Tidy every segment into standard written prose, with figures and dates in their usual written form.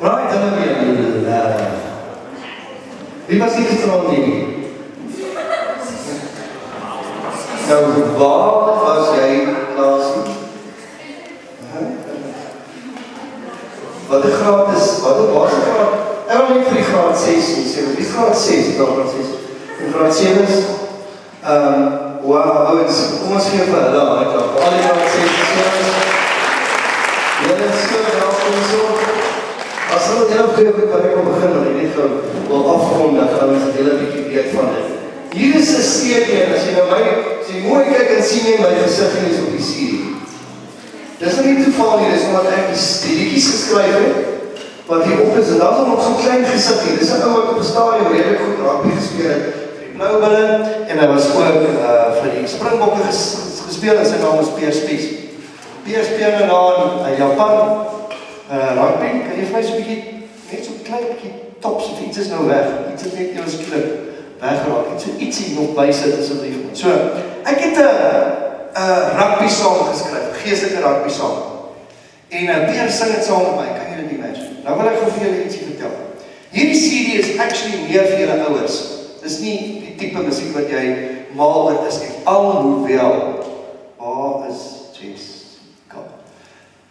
Right, dan weer. Wie was die gisterand nie? Nou, waar was jy, Klaasie? Wat die graad is, wat die graad? Ek wil nie vir die graad 6 nie, sê, die graad 6, dan graad 6. En graad 7 is, wauw, ouwens, kom ons geef vir hulle aan, vir al die graad 6 is, julle is so, welkom so. As hulle heel goed wat ek al begin, wat ek net wil afgrond, dat ouwens het hele bietjie weet van dit. Hier is 'n CD, en as jy nou my, as jy mooi kyk en sien jy my gezicht is op die CD. Dis nie toeval nie, dis omdat ek die liedjies geskryf het, wat hier op is, en daar is nog so'n klein gezicht hier. Dis 'n ou wat op 'n stadium redelijk goed rugby gespeel het, vir die Blauwbulle, en hy was ook vir die Springbokke gespeel, en sy naam is Peer Spies. Peer speel nou in Japan, rugby, kan jy vir my so'n bietjie, net so'n klein bietjie tops, of iets is nou weg, iets is net jou skielik weggeraak, ietsie nog bysit asseblief. So, ek het 'n rugby song geskryf, geestelike rugby song. En Peer sing het saam met my, kan jy dit imagine? Nou wil ek vir julle ietsie vertel. Hierdie CD is actually meer vir julle ouers. Dis nie die tipe musiek wat jy mal oor is nie. Alhoewel, waar is Jessica?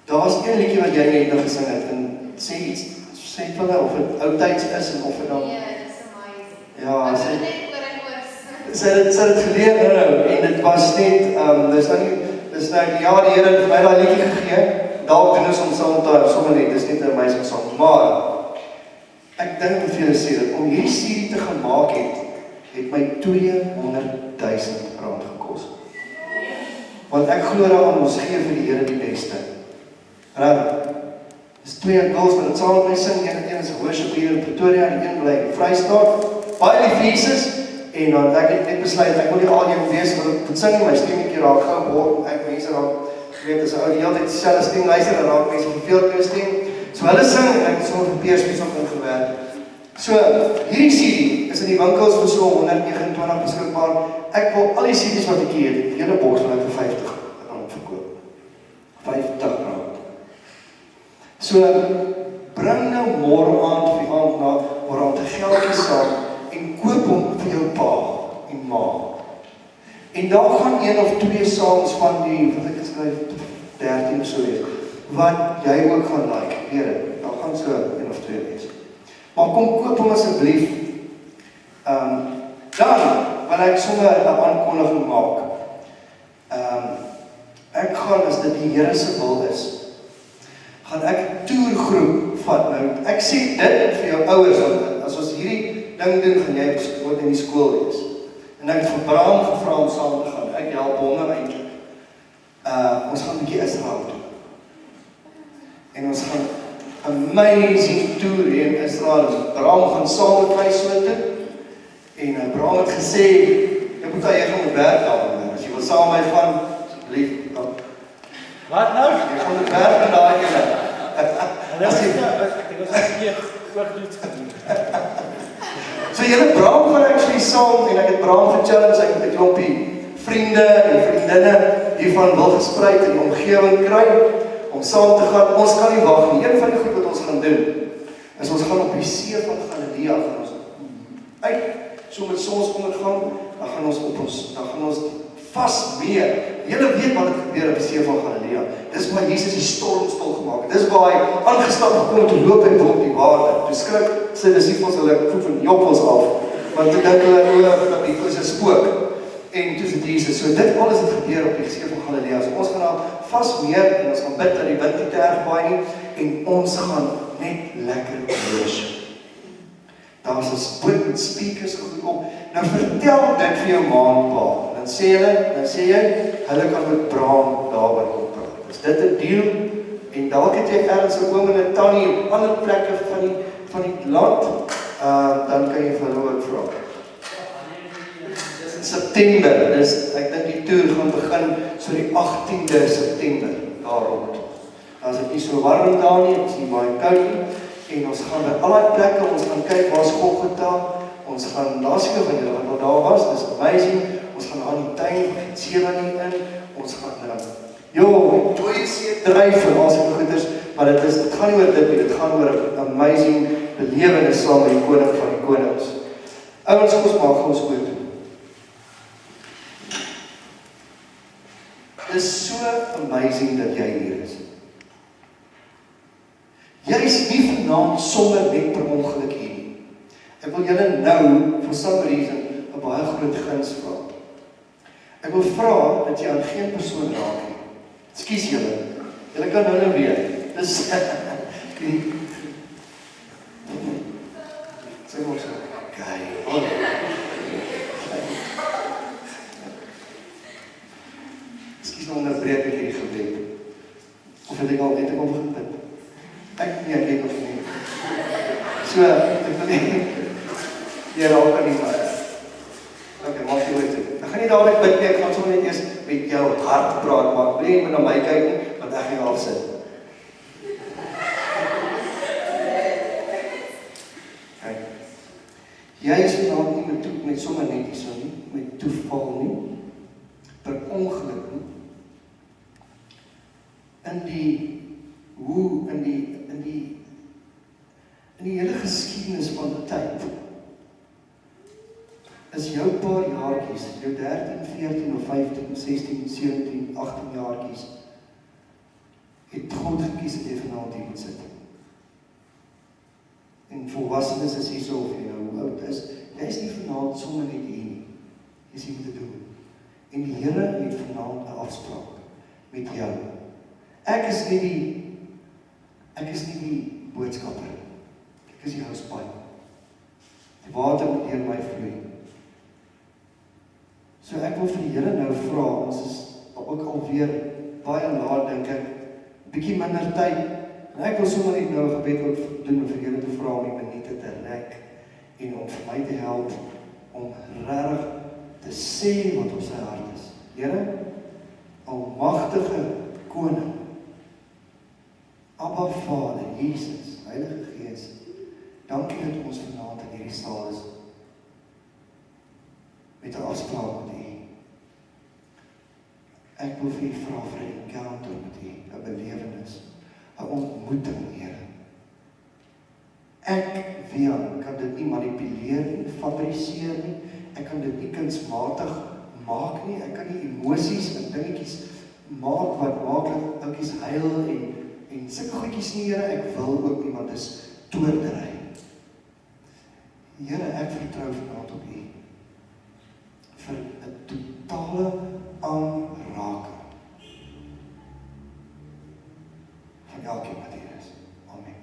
Daar is een liedjie wat jy net nou gesing het, en sê iets, sê vir hulle of het oudtyds is, en of het dan... Ja, sy het geleer nou, en dit was net, dis nou die Here het vir my daai liedjie gegee, dalk doen ons om soms sommer net, dis net 'n amazing song, maar, ek dink moet vir julle sê, dat om hierdie serie te gemaak het my 200.000 rand gekos. Want ek glo daaraan, ons gee vir die Here die beste. Dis 2 girls wat het saam met my sing, een is 'n worship hier in Pretoria, en een bly in Vrystaat, baie lief Jesus, en dan ek het net besluit, ek wil nie al jou wees, want ek moet sing nie, my stemmetjie raak gauw hoor, ek mense raak, weet as ou die hele tyd dieselfde stem luister, en raak mense verveeld met stem, so hulle sing, en ek het sommer vir Peer Spies op ingewerk. So, hierdie CD is in die winkels vir so 129 beskikbaar, ek wil al die CD's wat ek hier het, die hele box wil ek vir 50 rand verkoop. 50 rand. So, bring nou môre aand of die aand na, waar aan te geldjie saam, en koop hom vir jou pa en ma. En daar gaan 1 of 2 songs van die, wat ek geskryf, 13 of so wees, wat jy ook gaan like, weet het, daar gaan so 1 of 2 wees. Maar kom koop hom asseblief. Dan wil ek sommer 'n aankondiging maak. Ek gaan, as dit die Here se wil is, gaan ek 'n toergroep vat. Nou, ek sê dit vir jou ouers, want as ons hierdie ding doen, gaan jy moet in die skool wees. En ek het vir Bram gevra om saam te gaan. Ek help hom eintlik. Ons gaan 'n bietjie Israel doen. En ons gaan amazing tour hier in Israel. Bram gaan saam met my so toe. En Bram het gesê, jy moet jy gaan met werk daar. As jy wil saam met my gaan, asseblief. Wat nou? Jy gaan met werk in daai ene. En as jy ook iets gedoen. So julle Bram gaan actually saam, en ek het Bram gechallenge, ek het 'n klompie vriende en vriendinne die van Wilgespreid in die omgewing kry, om saam te gaan. Ons kan nie wag nie. Een van die goed wat ons gaan doen, is ons gaan op die see van Galilea gaan ons uit, so met sonsondergang, dan gaan ons vas weer. Julle weet wat het gebeur op die see van Galilea. Dis waar Jesus die storm stil gemaak het. Dis waar hy aangestap gekom te loop en op die water. Toe skrik sy disippels hulle voet van joppels af, want toe dink hulle dat die is 'n spook. En toe sit Jesus. So dit alles het gebeur op die see van Galilea. So ons gaan daar vas weer, en ons gaan bid dat die wind nie te erg waai nie, en ons gaan net lekker worship. Daar is 'n spook met speakers goed op. Nou vertel dit vir jou ma en pa. Dan sê jy, hulle kan met Bram daarby kom praat. Is dit 'n deal? En dalk het jy ergens 'n oom en 'n tannie op ander plekke van die land, dan kan jy vir hulle ook vra. Dis in September, ek dink die toer gaan begin so die 18de September, daarop. As dit nie so warm daar nie, het is nie baie koud nie, en ons gaan by al die plekke, ons gaan kyk waar is Golgotha, ons gaan, daar is van julle wat daar was, dis amazing, ons gaan aan die tuin van Gethsemane in, ons gaan, dooie see dryf, en as die goeders, maar dit gaan nie oor dit nie, dit gaan oor 'n amazing belewenis saam met die koning van die konings. Ouens, kom ons maak ons oop. Dit is so amazing dat jy hier is. Jy is nie vanaand sommer net per ongeluk hier nie. Ek wil julle nou, for some reason, 'n baie groot guns vra. Ek wil vra dat jy aan geen persoon raak nie. Ekskuus julle. Julle kan nou weer. Dis sê mos so. Okay. Ekskuus nou onderbreek ek hierdie gebed. Of het ek al net kom gebid? Ek weet of nie. So, ek wil nie jy raak aan die maar. Okay, maak jy weet. Ek gaan nie dadelik bid nie, ek gaan sommer net eers met jou hart praat, maar wil jy nie na my kyk nie, want ek gaan afsit. Kijk, jy is vanaand nie met sommer net iets nie, met toeval nie, per ongeluk nie, in die hele geskiedenis van die tyd, is jou paar jaartjies, jou 13, 14 of 15, 16, 17, 18 jaartjies, het God gekies dat jy vanaand hier moet sit. En volwassenes is hier so, of jy nou hoe oud is, jy is nie vanaand sommer net hier nie, jy is hier om te doen. En die Here het vanaand 'n afspraak met jou. Ek is nie die boodskapper, ek is die housepie. Die water moet deur my vloei. So ek wil vir die Here nou vra, ons is ook alweer baie laat, dink ek, bietjie minder tyd, en ek wil sommer net nou 'n gebed ook doen vir die Here te vra om die minute te rek, en om vir my te help, om regtig te sê wat op sy hart is. Here, almagtige Koning, Abba Vader, Jesus, Heilige Gees, dankie dat ons vanaand in hierdie saal is, met 'n afspraak met U. Ek wil vir U vra vir 'n encounter met U, 'n belewenis, 'n ontmoeting, Here. Ek, Wian, kan dit nie manipuleer nie, fabriseer nie, ek kan dit nie kunsmatig maak nie, ek kan nie emosies en dingetjies maak wat maak dat oukies huil en sulke goedjies nie, Here, ek wil ook nie, want dit is toordery. Here, ek vertrou vanaand op U, vir 'n totale aanraking van elkeen wat hier is. Amen.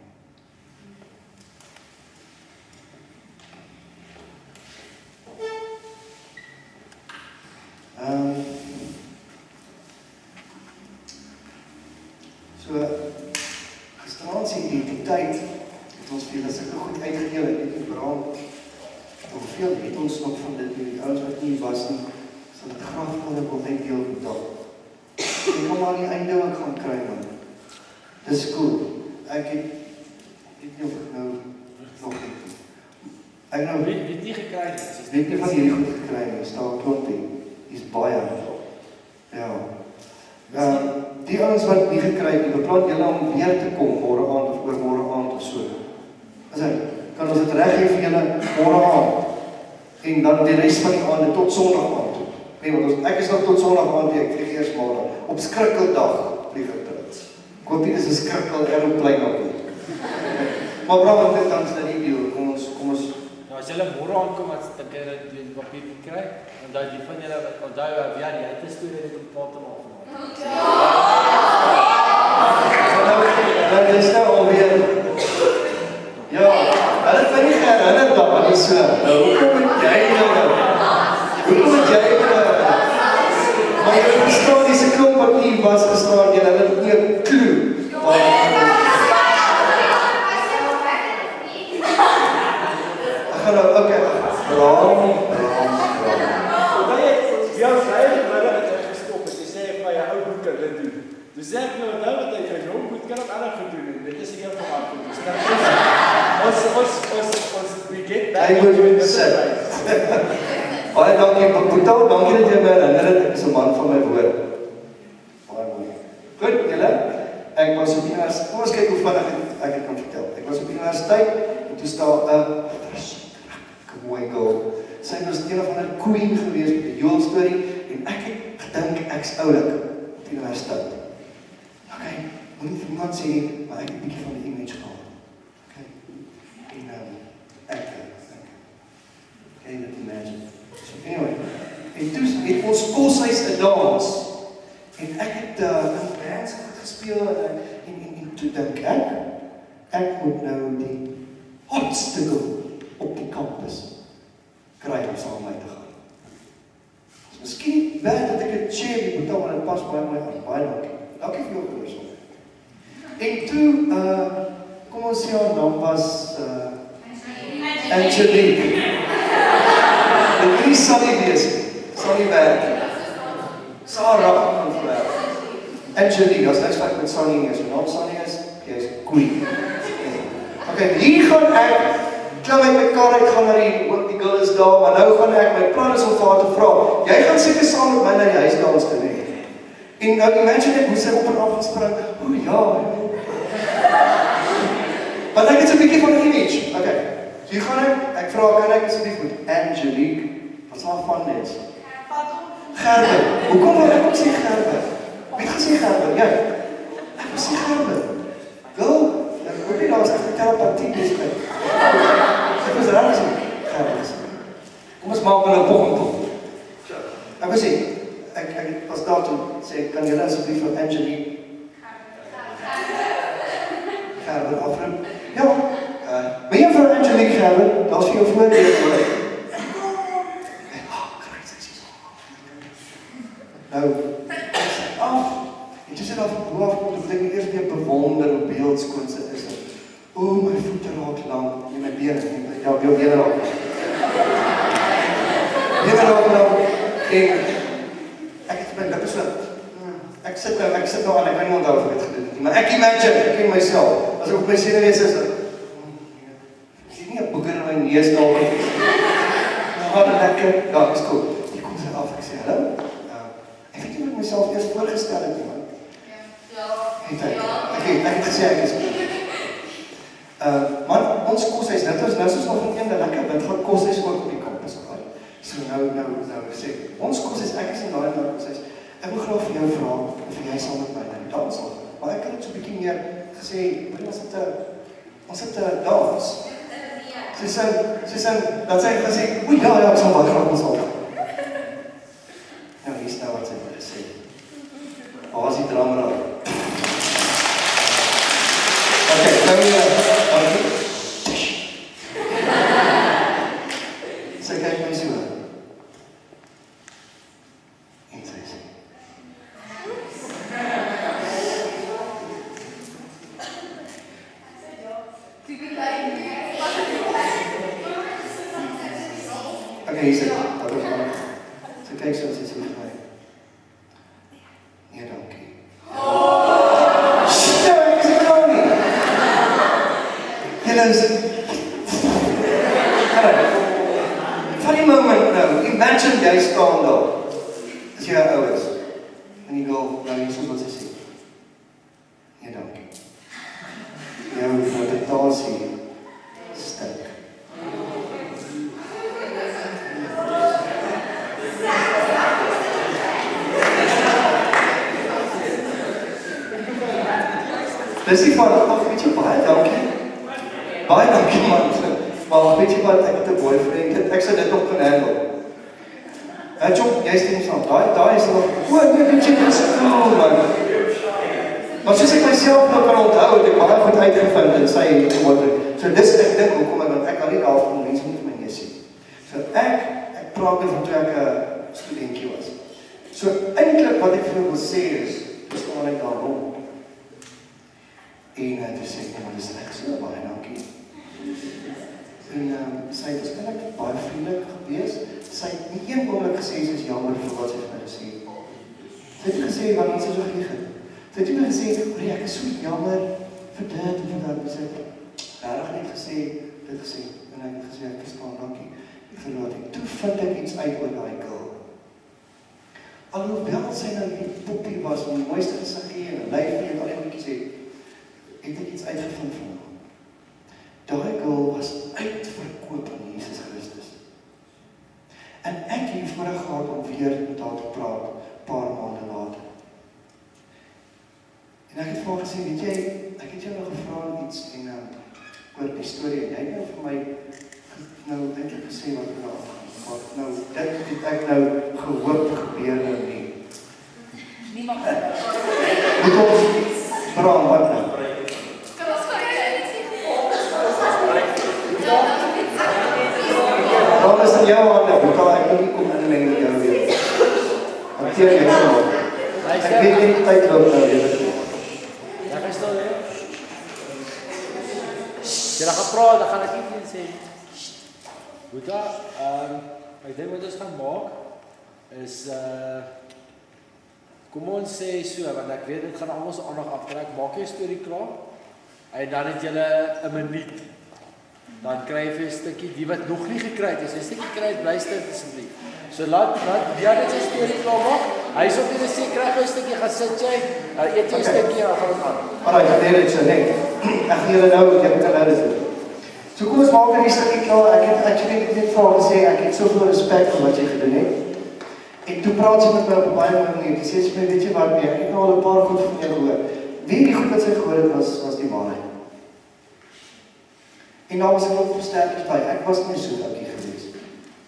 So, gisterand se identiteit het ons vir julle sulke goed uitgedeel en net gebraam. Hoeveel het ons nog van dit, die ouens wat nie was nie, sal het graag wil uitdeel bedaal. Ek kan maar die einde ook gaan kry, man. Dis cool. Ek het nie of ek nou nog nie. Ek nou Weet nie gekry nie. weet nie van hierdie goed gekry nie, staan klop nie. Hier's baie. Ja. Die ouens wat nie gekry het, beplan julle om weer te kom môre aand of oormôre aand of so. Kan ons dit reg gee vir julle môre aand en dan die res van die aande tot Sondag aand toe. Nee, want ek is nog tot Sondag aand, ek vlieg eers môre. Op skrikkeldag vlieg ek terug. Ek hoop nie dis 'n skrikkel aeroplein op nie. Maar bra, dit dan is dit die deal. Kom ons Nou as julle môre aankom, wat dink jy dat jy papier kry? Onthou die van julle wat onthou ja, die het 'n storie met die paat en af. Nou, dis nou alweer. Ja, hulle het my nie herinner dat wat is so. Nou, hoekom het jy nou? Maar jy verstaan die se klomp wat hier was gestaan, jy het nie 'n klou. Ek gaan nou, okay, braam. Ja, sy het gestop en sy sê vir my, ou goed kan dit doen. Dus sê ek nou dat hy jong goed kan ook ander gedoen en dit is een van haar goed. Dus ons we get back. Hy moet sit. Baie dankie, Boetal, dankie dat jy my herinner het, ek is 'n man van my woord. Baie mooi. Goed, julle, ek was op die kom ons kyk was op die universiteit, en toe staan 'n mooi girl. Sy was een of ander queen geweest met 'n Joel storie, en ek het gedink ek's oulik op die universiteit. Okay, moet nie vir iemand sê nie, maar ek het 'n bietjie van die image gehad. Okay, en ek can you imagine? So anyway, en toe het ons koshuis 'n dans, en ek het in bands gespeel, en toe dink ek moet nou die hotste op die campus kry om saam met my te gaan. Dus miskien bad dat ek het cherry moet dan, maar het pas baie aan, baie dankie. Dankie vir jou gehoorsaam. En toe, kom ons sê haar naam was Angelique. Dit moet nie Sally wees, Sally werk. Sarah kan verwerk. Angelique, as niks wat met Sally nie is, en naam Sally is, jy is queen. Okay, hier gaan ek, klim uit my kar uit, gaan na die girl is daar, maar nou gaan ek, my plan is om vir haar te vra, jy gaan seker saam met my na die huisdans te neem. En nou imagine ek hoe sy op en af gespring, ja. Want ek het so 'n bietjie van 'n image, okay. So hier gaan ek vra, kan ek asseblief met Angelique, wat is haar van net? Gerber, hoekom wil ek ook sê Gerber? Wie het gesê Gerber? Jy? Ek wil sê Gerber. Girl, ek hoop nie daar was echt 'n therapeutiek besigheid. Ek was raar gesê, Gerber. Kom ons maak nou volgende toe. Ek wil sê, ek was daar toe, sê, kan julle asseblief vir Angelique Gerber afroep? Ja, ben jy vir Angelique Gerber? Dat is vir jou voordeel hoor. Nou, af, en toe sê daar van boaf, dat ek eers weer bewonder hoe beeldskunst het is. My voete raak lang, en my bene, ja, jou bene raak lang. Bene raak lang, en ek het my lippe slip. Ek sit nou aan, ek kan nie onthou of ek het gedoen het, maar ek imagine, ek ken myself, as ek op my senuwees is, ek sien nie 'n boeker in my neus dalk. Nou, lekker, ja, is cool. Hier kom sy af, ek sê, hallo. Ek weet nie wat ek myself eers voorgestel het, man. Ek het gesê, ek is man, ons koshuis, dit is nou soos nog een lekker windgat koshuis ook op die campus. So nou sê, ons koshuis, ek is in daai koshuis, ek wil graag vir jou vra, of jy sal met my na die dans sal. Maar ek het so 'n bietjie meer gesê, ons het 'n dans. Dat sy gesê, ja, ek sal baie graag ons al. Nou, hier is nou wat sy wil gesê. Waar is die drummer? Okay, nou dankie. Sy kyk my so. En sy sê. Okay, hier sê, dat was maar. Sy kyk so, sy sê vir my. Nee, dankie. Funny moment nou, imagine jy staan daar, as jy ou is, en jy wil, nou jy soos wat sy sê, nee dankie, jou reputasie stink. Dis die van, weet jy, baie dankie man, maar weet jy wat, ek het 'n boyfriend, ek sou dit nog kan handle. Chop, jy stem saam, daai is nog, nee, weet jy, dit is cool man. Maar soos ek myself nou kan onthou, het ek baie goed uitgevind in sy boyfriend. So dis ek dink, hoekom ek kan nie daarvan mense nie vir my neus sien. So ek praat net van toe ek 'n studentjie was. So eintlik wat ek vir jou wil sê is, dis staan ek daar rond. En toe sê ek, maar dis reg so, baie dankie. En sy was eintlik baie vriendelik gewees. Sy het nie een oomblik gesê, sy is jammer vir wat sy vir my gesê het. Sy het gesê, want ons is so gelieg het. Sy het nie gesê, ek is so jammer vir dit en vir dat. Sy het regtig net gesê, dit gesê. En ek het gesê, ek verstaan, dankie. Ek verlaat ek. Toe vind ek iets uit oor daai girl. Alhoewel sy nou die poppie was, en die mooiste gesiggie en 'n lyfie en al die goedjies het ek iets uitgevind van haar. gesê, weet jy, ek het jou nog gevra iets en oor die storie, en jy het nou vir my nou eintlik gesê wat er nou afgaan. Maar nou, dit het ek nou gehoop gebeur nou nie. Niemand Moet ons vra wat nou? Dan is in jou hande, Boeta, ek wil nie kom inmeng met jou weer. Hanteer jy so. Ek weet nie die tyd loop nou weer. Ja, gaan stil weer. Jy gaan praat, dan gaan ek iets sê. Boeta, ek dink wat ons gaan maak is kom ons sê so, want ek weet dit gaan almal se aandag aftrek. Maak jy storie klaar en dan het julle 'n minuut. Dan kry jy 'n stukkie, die wat nog nie gekry het, as jy 'n stukkie kry, bly stil asseblief. So laat ja, dit is storie klaar maak. Hy is op die sê kry jy 'n stukkie, gaan sit jy, eet jy 'n stukkie en dan gaan ons aan. Alraai, ek leer dit so net. Ek gee julle nou, jy moet nou dit doen. So kom ons maak hierdie stukkie klaar. Ek het actually net vir haar gesê, ek het soveel respek vir wat jy gedoen het. En toe praat sy met my op baie manier. Sy sê vir my, weet jy wat meer, ek het nou al 'n paar goed van jou gehoor. Wie die goed wat sy gehoor het was die waarheid. En daar was ek ook op sterkies by. Ek was nie so dankie gewees.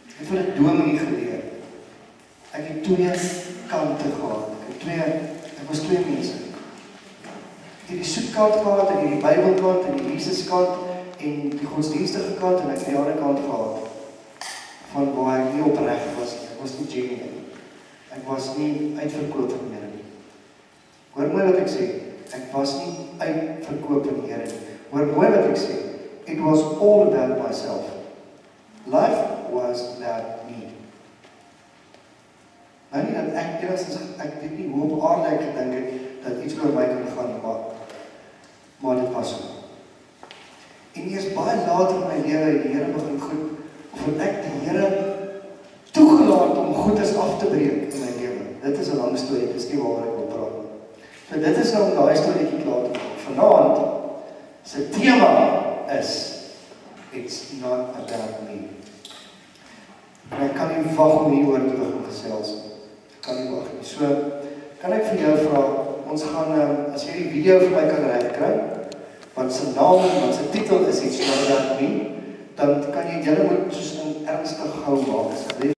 Ek het vir 'n dominee geleer. Ek het twee kante gehad. Ek was twee mense. Ek het die soetkant gehad, en die Bybelkant, en die Jesuskant, en die godsdienstige kant, en ek het die ander kant gehad. Van waar ek nie opreg was nie. Ek was nie genuine. Ek was nie uitverkoop van die Here nie. Hoor mooi wat ek sê. Ek was nie uitverkoop van die Here nie. Hoor mooi wat ek sê. It was all about myself. Life was about me. Nou nie dat ek weet nie hoe op aarde ek gedink het, dat iets oor my kan gaan nie, maar dit was so. En eers baie later in my lewe het die Here begin goed, of het ek die Here toegelaat om goedes af te breek in my lewe. Dit is 'n lang storie, dit is nie waaroor ek wil praat nie. So dit is nou om daai storieetjie klaar te maak. Vanaand se tema is It's not about me. En ek kan nie wag om hieroor te begin gesels. Ek kan nie wag nie. So, kan ek vir jou vra, ons gaan, as jy die video vir my kan regkry, wat sy naam, wat sy titel is It's not about me, dan kan jy julle moet soos in ernstig gou maak, asseblief.